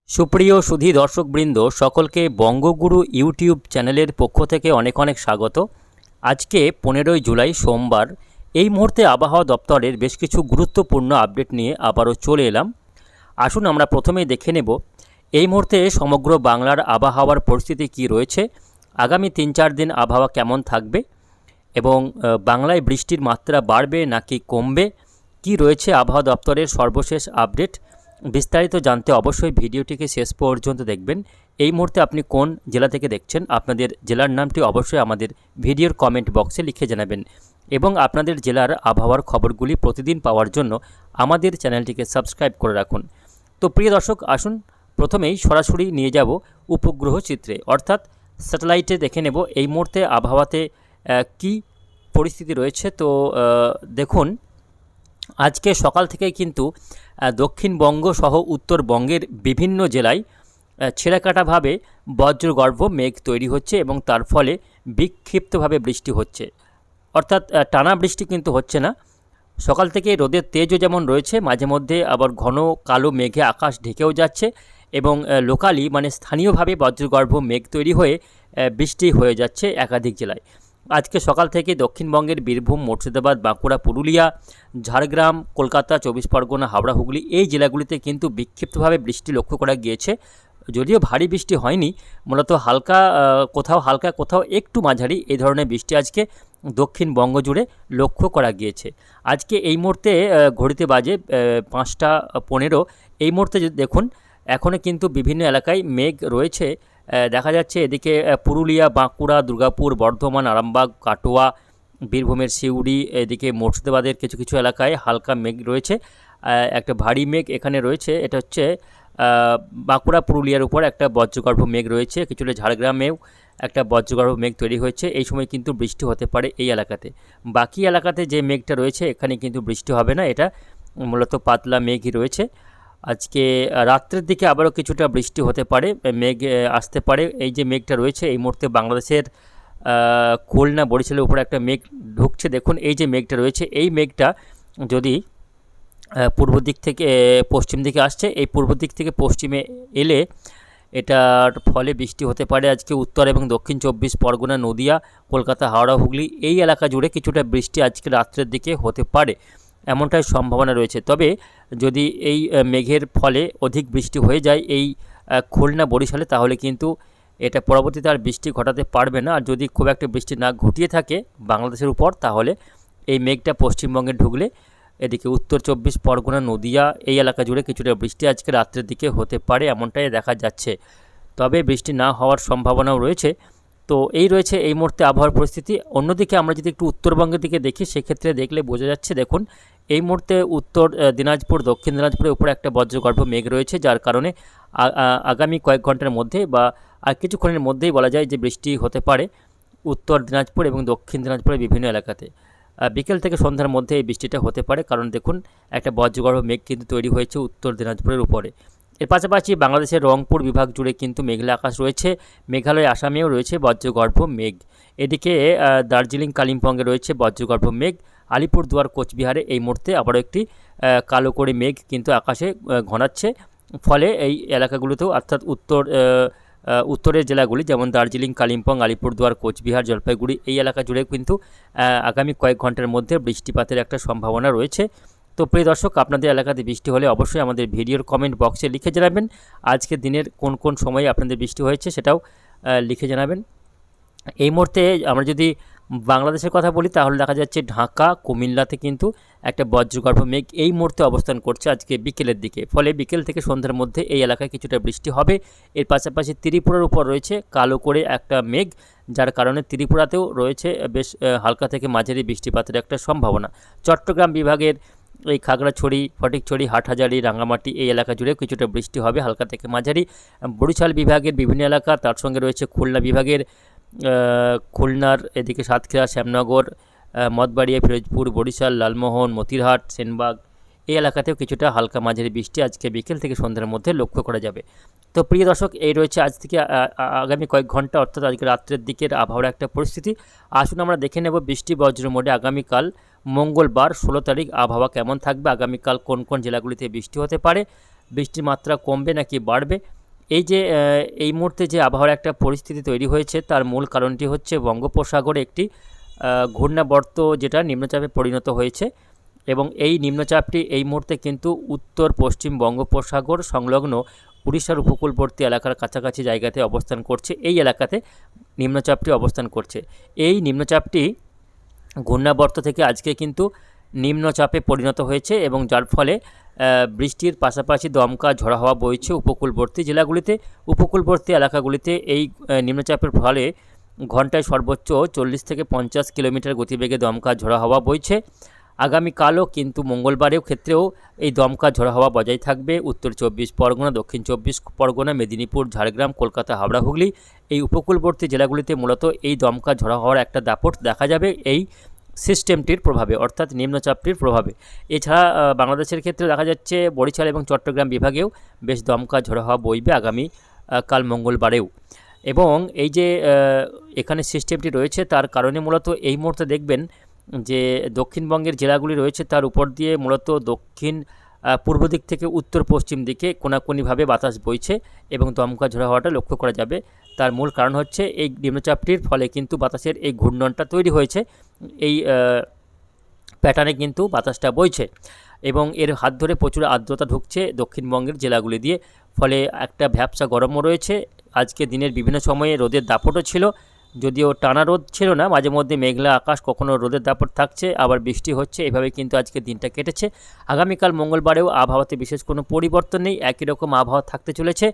সুপ্রিয় সুধী দর্শকবৃন্দ, সকলকে বঙ্গগুরু ইউটিউব চ্যানেলের পক্ষ থেকে অনেক অনেক স্বাগত। আজকে 15ই জুলাই সোমবার। এই মুহূর্তে আবহাওয়া দপ্তরের বেশ কিছু গুরুত্বপূর্ণ আপডেট নিয়ে আবারও চলে এলাম। আসুন আমরা প্রথমেই দেখে নেব এই মুহূর্তে সমগ্র বাংলার আবহাওয়ার পরিস্থিতি কি রয়েছে, আগামী 3-4 দিন আবহাওয়া কেমন থাকবে এবং বাংলায় বৃষ্টির মাত্রা বাড়বে নাকি কমবে, কি রয়েছে আবহাওয়া দপ্তরের সর্বশেষ আপডেট। বিস্তারিত জানতে অবশ্যই ভিডিওটিকে শেষ পর্যন্ত দেখবেন। এই মুহূর্তে আপনি কোন জেলা থেকে দেখছেন, আপনাদের জেলার নামটি অবশ্যই আমাদের ভিডিওর কমেন্ট বক্সে লিখে জানাবেন এবং আপনাদের জেলার আবহাওয়ার খবরগুলি প্রতিদিন পাওয়ার জন্য আমাদের চ্যানেলটিকে সাবস্ক্রাইব করে রাখুন। তো প্রিয় দর্শক, আসুন প্রথমেই সরাসরি নিয়ে যাব উপগ্রহ চিত্রে, অর্থাৎ স্যাটেলাইটে দেখে নেব এই মুহূর্তে আবহাওয়াতে কি পরিস্থিতি রয়েছে। তো দেখুন, আজকে সকাল থেকেই কিন্তু দক্ষিণবঙ্গ সহ উত্তরবঙ্গের বিভিন্ন জেলায় ছেঁড়াকাটাভাবে বজ্রগর্ভ মেঘ তৈরি হচ্ছে এবং তার ফলে বিক্ষিপ্তভাবে বৃষ্টি হচ্ছে, অর্থাৎ টানা বৃষ্টি কিন্তু হচ্ছে না। সকাল থেকে রোদের তেজও যেমন রয়েছে, মাঝে মধ্যে আবার ঘন কালো মেঘে আকাশ ঢেকেও যাচ্ছে এবং লোকালি মানে স্থানীয়ভাবে বজ্রগর্ভ মেঘ তৈরি হয়ে বৃষ্টি হয়ে যাচ্ছে একাধিক জেলায়। আজকে সকাল থেকে দক্ষিণবঙ্গের বীরভূম, মুর্শিদাবাদ, বাঁকুড়া, পুরুলিয়া, ঝাড়গ্রাম, কলকাতা, 24 পরগনা, হাওড়া, হুগলি এই জেলাগুলিতে কিন্তু বিক্ষিপ্তভাবে বৃষ্টি লক্ষ্য করা গিয়েছে। যদিও ভারী বৃষ্টি হয়নি, মূলত হালকা কোথাও একটু মাঝারি এই ধরনের বৃষ্টি আজকে দক্ষিণবঙ্গ জুড়ে লক্ষ্য করা গিয়েছে। আজকে এই মুহূর্তে ঘড়িতে বাজে 5টা 15। এই মুহূর্তে যদি দেখুন, এখনও কিন্তু বিভিন্ন এলাকায় মেঘ রয়েছে। দেখা যাচ্ছে এদিকে পুরুলিয়া, বাঁকুড়া, দুর্গাপুর, বর্ধমান, আরামবাগ, কাটোয়া, বীরভূমের সিউড়ি, এদিকে মুর্শিদাবাদের কিছু কিছু এলাকায় হালকা মেঘ রয়েছে। একটা ভারী মেঘ এখানে রয়েছে, এটা হচ্ছে বাঁকুড়া, পুরুলিয়ার উপর একটা বজ্রগর্ভ মেঘ রয়েছে। কিছুটা ঝাড়গ্রামেও একটা বজ্রগর্ভ মেঘ তৈরি হয়েছে। এই সময় কিন্তু বৃষ্টি হতে পারে এই এলাকাতে। বাকি এলাকাতে যে মেঘটা রয়েছে এখানে কিন্তু বৃষ্টি হবে না, এটা মূলত পাতলা মেঘই রয়েছে। আজকে রাত্রের দিকে আবারও কিছুটা বৃষ্টি হতে পারে, মেঘ আসতে পারে। এই যে মেঘটা রয়েছে এই মুহূর্তে বাংলাদেশের খুলনা, বরিশালের উপরে একটা মেঘ ঢুকছে। দেখুন এই যে মেঘটা রয়েছে, এই মেঘটা যদি পূর্ব দিক থেকে পশ্চিম দিকে আসছে, এই পূর্ব দিক থেকে পশ্চিমে এলে এটার ফলে বৃষ্টি হতে পারে আজকে উত্তর এবং দক্ষিণ 24 পরগনা, নদিয়া, কলকাতা, হাওড়া, হুগলি এই এলাকা জুড়ে কিছুটা বৃষ্টি আজকে রাত্রের দিকে হতে পারে, এমনটাই সম্ভাবনা রয়েছে। তবে যদি এই মেঘের ফলে অধিক বৃষ্টি হয়ে যায় এই খুলনা, বরিশালে, তাহলে কিন্তু এটা পরবর্তীতে আর বৃষ্টি ঘটাতে পারবে না। আর যদি খুব একটা বৃষ্টি না ঘটিয়ে থাকে বাংলাদেশের উপর, তাহলে এই মেঘটা পশ্চিমবঙ্গে ঢুকলে এদিকে উত্তর 24 পরগনা, নদিয়া এই এলাকা জুড়ে কিছুটা বৃষ্টি আজকে রাত্রের দিকে হতে পারে, এমনটাই দেখা যাচ্ছে। তবে বৃষ্টি না হওয়ার সম্ভাবনাও রয়েছে। তো এই রয়েছে এই মুহূর্তে আবহাওয়ার পরিস্থিতি। অন্যদিকে আমরা যদি একটু উত্তরবঙ্গের দিকে দেখি, সেক্ষেত্রে দেখলে বোঝা যাচ্ছে, দেখুন এই মুহূর্তে উত্তর দিনাজপুর, দক্ষিণ দিনাজপুরের উপরে একটা বজ্রগর্ভ মেঘ রয়েছে, যার কারণে আগামী কয়েক ঘন্টার মধ্যে বা আর কিছুক্ষণের মধ্যেই বলা যায় যে বৃষ্টি হতে পারে উত্তর দিনাজপুর এবং দক্ষিণ দিনাজপুরের বিভিন্ন এলাকাতে। বিকেল থেকে সন্ধ্যার মধ্যে এই বৃষ্টিটা হতে পারে, কারণ দেখুন একটা বজ্রগর্ভ মেঘ কিন্তু তৈরি হয়েছে উত্তর দিনাজপুরের উপরে। এর পাশাপাশি বাংলাদেশের রংপুর বিভাগ জুড়ে কিন্তু মেঘলা আকাশ রয়েছে, মেঘালয়, আসামেও রয়েছে বজ্রগর্ভ মেঘ। এদিকে দার্জিলিং, কালিম্পংয়ে রয়েছে বজ্রগর্ভ মেঘ। আলিপুরদুয়ার, কোচবিহারে এই মুহূর্তে আবারও একটি কালো করে মেঘ কিন্তু আকাশে ঘনাচ্ছে, ফলে এই এলাকাগুলোতেও অর্থাৎ উত্তরের জেলাগুলি যেমন দার্জিলিং, কালিম্পং, আলিপুরদুয়ার, কোচবিহার, জলপাইগুড়ি এই এলাকা জুড়ে কিন্তু আগামী কয়েক ঘন্টার মধ্যে বৃষ্টিপাতের একটা সম্ভাবনা রয়েছে। তো প্রিয় দর্শক, আপনাদের এলাকাতে বৃষ্টি হলে অবশ্যই আমাদের ভিডিওর কমেন্ট বক্সে লিখে জানাবেন। আজকের দিনের কোন কোন সময়ে আপনাদের বৃষ্টি হয়েছে সেটাও লিখে জানাবেন। এই মুহূর্তে আমরা যদি বাংলাদেশের কথা বলি, তাহলে দেখা যাচ্ছে ঢাকা, কুমিল্লাতে কিন্তু একটা বজ্রগর্ভ মেঘ এই মুহূর্তে অবস্থান করছে আজকে বিকেলের দিকে, ফলে বিকেল থেকে সন্ধ্যার মধ্যে এই এলাকায় কিছুটা বৃষ্টি হবে। এর পাশাপাশি ত্রিপুরার উপর রয়েছে কালো করে একটা মেঘ, যার কারণে ত্রিপুরাতেও রয়েছে বেশ হালকা থেকে মাঝারি বৃষ্টিপাতের একটা সম্ভাবনা। চট্টগ্রাম বিভাগের এই খাগড়াছড়ি, ফটিকছড়ি, হাটহাজারি, রাঙ্গামাটি এই এলাকা জুড়ে কিছুটা বৃষ্টি হবে হালকা থেকে মাঝারি। বরিশাল বিভাগের বিভিন্ন এলাকা, তার সঙ্গে রয়েছে খুলনা বিভাগের খুলনার এদিকে সাতক্ষীরা, শ্যামনগর, মঠবাড়িয়া, ফিরোজপুর, বরিশাল, লালমোহন, মতিরহাট, সেনবাগ এই এলাকাতেও কিছুটা হালকা মাঝারি বৃষ্টি আজকে বিকেল থেকে সন্ধ্যার মধ্যে লক্ষ্য করা যাবে। তো প্রিয় দর্শক, এই রয়েছে আজ থেকে আগামী কয়েক ঘন্টা অর্থাৎ আজকে রাত্রের দিকের আবহাওয়ার একটা পরিস্থিতি। আসুন আমরা দেখে নেব বৃষ্টি বজ্র মোডে আগামীকাল মঙ্গলবার 16 তারিখ আবহাওয়া কেমন থাকবে, আগামীকাল কোন কোন জেলাগুলিতে বৃষ্টি হতে পারে, বৃষ্টির মাত্রা কমবে নাকি বাড়বে এই মুহূর্তে যে আবহাওয়ার একটা পরিস্থিতি তৈরি হয়েছে তার মূল কারণটি হচ্ছে বঙ্গোপসাগরে একটি ঘূর্ণাবর্ত যেটা নিম্নচাপে পরিণত হয়েছে, এবং এই নিম্নচাপটি এই মুহূর্তে কিন্তু উত্তর পশ্চিম বঙ্গোপসাগর সংলগ্ন উড়িষ্যার উপকূলবর্তী এলাকার কাছাকাছি জায়গাতে অবস্থান করছে। এই এলাকাতে নিম্নচাপটি অবস্থান করছে। এই নিম্নচাপটি ঘূর্ণাবর্ত থেকে আজকে কিন্তু নিম্নচাপে পরিণত হয়েছে, এবং যার ফলে বৃষ্টির পাশাপাশি দমকা ঝড়ো হাওয়া বইছে উপকূলবর্তী জেলাগুলিতে। উপকূলবর্তী এলাকাগুলিতে এই নিম্নচাপের ফলে ঘন্টায় সর্বোচ্চ 40 থেকে 50 কিলোমিটার গতিবেগে দমকা ঝড়ো হাওয়া বইছে। আগামীকালও কিন্তু মঙ্গলবারেও ক্ষেত্রেও এই দমকা ঝড়ো হাওয়া বজায় থাকবে। উত্তর 24 পরগনা, দক্ষিণ 24 পরগনা, মেদিনীপুর, ঝাড়গ্রাম, কলকাতা, হাওড়া, হুগলি এই উপকূলবর্তী জেলাগুলিতে মূলত এই দমকা ঝড়ো হাওয়ার একটা দাপট দেখা যাবে এই সিস্টেমটির প্রভাবে, অর্থাৎ নিম্নচাপটির প্রভাবে। এছাড়া বাংলাদেশের ক্ষেত্রে দেখা যাচ্ছে বরিশাল এবং চট্টগ্রাম বিভাগেও বেশ দমকা ঝড়ো হাওয়া বইবে আগামী কাল মঙ্গলবারেও। এবং এই যে এখানে সিস্টেমটি রয়েছে তার কারণে মূলত এই মুহূর্তে দেখবেন যে দক্ষিণবঙ্গের জেলাগুলি রয়েছে তার উপর দিয়ে মূলত দক্ষিণ পূর্ব দিক থেকে উত্তর পশ্চিম দিকে কোনাকুনিভাবে বাতাস বইছে, এবং দমকা ঝড়ো হাওয়াটা লক্ষ্য করা যাবে। তার মূল কারণ হচ্ছে এই নিম্নচাপটির ফলে কিন্তু বাতাসের এই ঘূর্ণনটা তৈরি হয়েছে, এই প্যাটার্নে কিন্তু বাতাসটা বইছে, এবং এর হাত ধরে প্রচুর আর্দ্রতা ঢুকছে দক্ষিণবঙ্গের জেলাগুলি দিয়ে। ফলে একটা ভ্যাপসা গরমও রয়েছে। আজকে দিনের বিভিন্ন সময়ে রোদের দাপটও ছিল, যদিও টানা রোদ ছিল না, মাঝে মধ্যে মেঘলা আকাশ, কখনো রোদের দাপট থাকছে, আবার বৃষ্টি হচ্ছে, এভাবে কিন্তু আজকে দিনটা কেটেছে। আগামীকাল মঙ্গলবারেও আবহাওয়াতে বিশেষ কোনো পরিবর্তন নেই, একই রকম আবহাওয়া থাকতে চলেছে।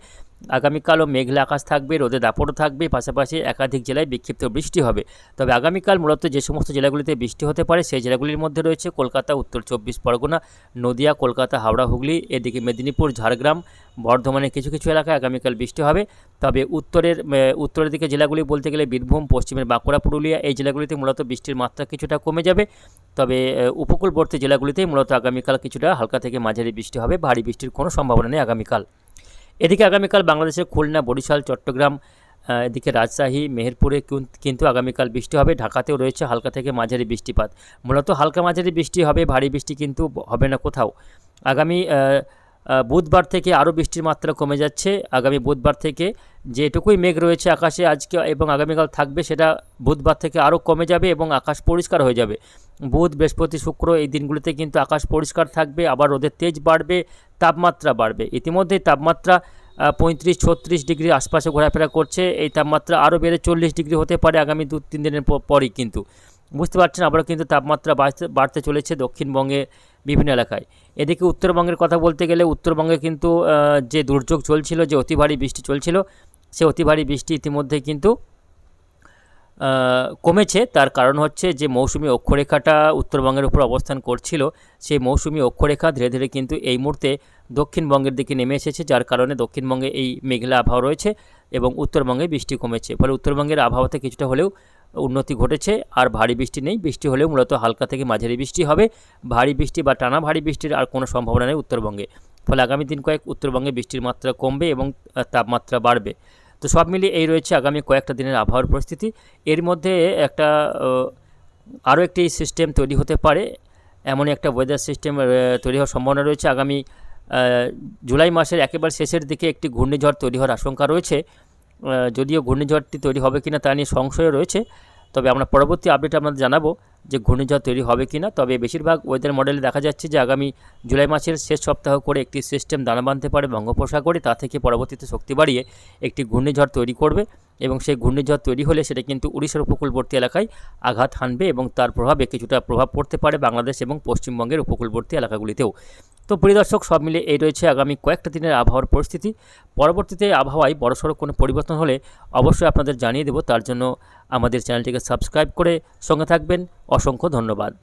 আগামীকালও মেঘলা আকাশ থাকবে, রোদের দাপটও থাকবে, পাশাপাশি একাধিক জেলায় বিক্ষিপ্ত বৃষ্টি হবে। তবে আগামীকাল মূলত যে সমস্ত জেলাগুলিতে বৃষ্টি হতে পারে সেই জেলাগুলির মধ্যে রয়েছে কলকাতা, উত্তর 24 পরগনা, নদিয়া, কলকাতা, হাওড়া, হুগলি, এদিকে মেদিনীপুর, ঝাড়গ্রাম, বর্ধমানের কিছু কিছু এলাকায় আগামীকাল বৃষ্টি হবে। তবে উত্তরের দিকে জেলাগুলি বলতে গেলে বীরভূম, পশ্চিমের বাঁকুড়া, পুরুলিয়া এই জেলাগুলিতে মূলত বৃষ্টির মাত্রা কিছুটা কমে যাবে। তবে উপকূলবর্তী জেলাগুলিতেই মূলত আগামীকাল কিছুটা হালকা থেকে মাঝারি বৃষ্টি হবে, ভারী বৃষ্টির কোনো সম্ভাবনা নেই আগামীকাল। এদিকে আগামীকাল বাংলাদেশের খুলনা, বরিশাল, চট্টগ্রাম, এদিকে রাজশাহী, মেহেরপুরে কিন্তু আগামীকাল বৃষ্টি হবে। ঢাকাতেও রয়েছে হালকা থেকে মাঝারি বৃষ্টিপাত। মূলত হালকা মাঝারি বৃষ্টি হবে, ভারী বৃষ্টি কিন্তু হবে না কোথাও। আগামী বুধবার থেকে আরও বৃষ্টির মাত্রা কমে যাচ্ছে। আগামী বুধবার থেকে যেটুকুই মেঘ রয়েছে আকাশে আজকে এবং আগামীকাল থাকবে, সেটা বুধবার থেকে আরও কমে যাবে এবং আকাশ পরিষ্কার হয়ে যাবে। বুধ, বৃহস্পতি, শুক্র এই দিনগুলিতে কিন্তু আকাশ পরিষ্কার থাকবে, আবার রোদের তেজ বাড়বে, তাপমাত্রা বাড়বে। ইতিমধ্যেই তাপমাত্রা 35-36 ডিগ্রির আশপাশে ঘোরাফেরা করছে। এই তাপমাত্রা আরও বেড়ে 40 ডিগ্রি হতে পারে আগামী 2-3 দিনের পরই। কিন্তু বুঝতে পারছেন আবারও কিন্তু তাপমাত্রা বাড়তে চলেছে দক্ষিণবঙ্গে বিভিন্ন এলাকায়। এদিকে উত্তরবঙ্গের কথা বলতে গেলে উত্তরবঙ্গে কিন্তু যে দুর্যোগ চলছিল, যে অতি ভারী বৃষ্টি চলছিল, সে অতি ভারী বৃষ্টি ইতিমধ্যে কিন্তু কমেছে। তার কারণ হচ্ছে যে মৌসুমি অক্ষরেখাটা উত্তরবঙ্গের উপর অবস্থান করছিল, সেই মৌসুমি অক্ষরেখা ধীরে ধীরে কিন্তু এই মুহূর্তে দক্ষিণবঙ্গের দিকে নেমে এসেছে, যার কারণে দক্ষিণবঙ্গে এই মেঘলা আবহাওয়া রয়েছে এবং উত্তরবঙ্গে বৃষ্টি কমেছে। ফলে উত্তরবঙ্গের আবহাওয়াতে কিছুটা হলেও উন্নতি ঘটেছে। আর ভারী বৃষ্টি নেই, বৃষ্টি হলেও মূলত হালকা থেকে মাঝারি বৃষ্টি হবে। ভারী বৃষ্টি বা টানা ভারী বৃষ্টির আর কোনো সম্ভাবনা নেই উত্তরবঙ্গে। ফলে আগামী দিন কয়েক উত্তরবঙ্গে বৃষ্টির মাত্রা কমবে এবং তাপমাত্রা বাড়বে। তো সব মিলিয়ে এই রয়েছে আগামী কয়েকটা দিনের আবহাওয়ার পরিস্থিতি। এর মধ্যে একটা আরও একটি সিস্টেম তৈরি হতে পারে, এমনই একটা ওয়েদার সিস্টেম তৈরি হওয়ার সম্ভাবনা রয়েছে। আগামী জুলাই মাসের একেবারে শেষের দিকে একটি ঘূর্ণিঝড় তৈরি হওয়ার আশঙ্কা রয়েছে। যদিও ঘূর্ণিঝড়টি তৈরি হবে কিনা তা নিয়ে সংশয় রয়েছে, তবে আমরা পরবর্তী আপডেট আপনাদের জানাবো যে ঘূর্ণিঝড় তৈরি হবে কিনা। তবে বেশিরভাগ ওয়েদার মডেলে দেখা যাচ্ছে যে আগামী জুলাই মাসের শেষ সপ্তাহ করে একটি সিস্টেম দানা বাঁধতে পারে বঙ্গোপসাগরে, তা থেকে পরবর্তীতে শক্তি বাড়িয়ে একটি ঘূর্ণিঝড় তৈরি করবে, এবং সেই ঘূর্ণিঝড় তৈরি হলে সেটা কিন্তু উড়িষ্যার উপকূলবর্তী এলাকায় আঘাত হানবে এবং তার প্রভাবে কিছুটা প্রভাব পড়তে পারে বাংলাদেশ এবং পশ্চিমবঙ্গের উপকূলবর্তী এলাকাগুলিতেও। তো প্রিয় দর্শক, সব মিলে এই রয়েছে আগামী কয়েকটা দিনের আবহাওয়ার পরিস্থিতি। পরবর্তীতে আবহাওয়ায় বড়সড় কোনো পরিবর্তন হলে অবশ্যই আপনাদের জানিয়ে দেব। তার জন্য আমাদের চ্যানেলটিকে সাবস্ক্রাইব করে সঙ্গে থাকবেন। অসংখ্য ধন্যবাদ।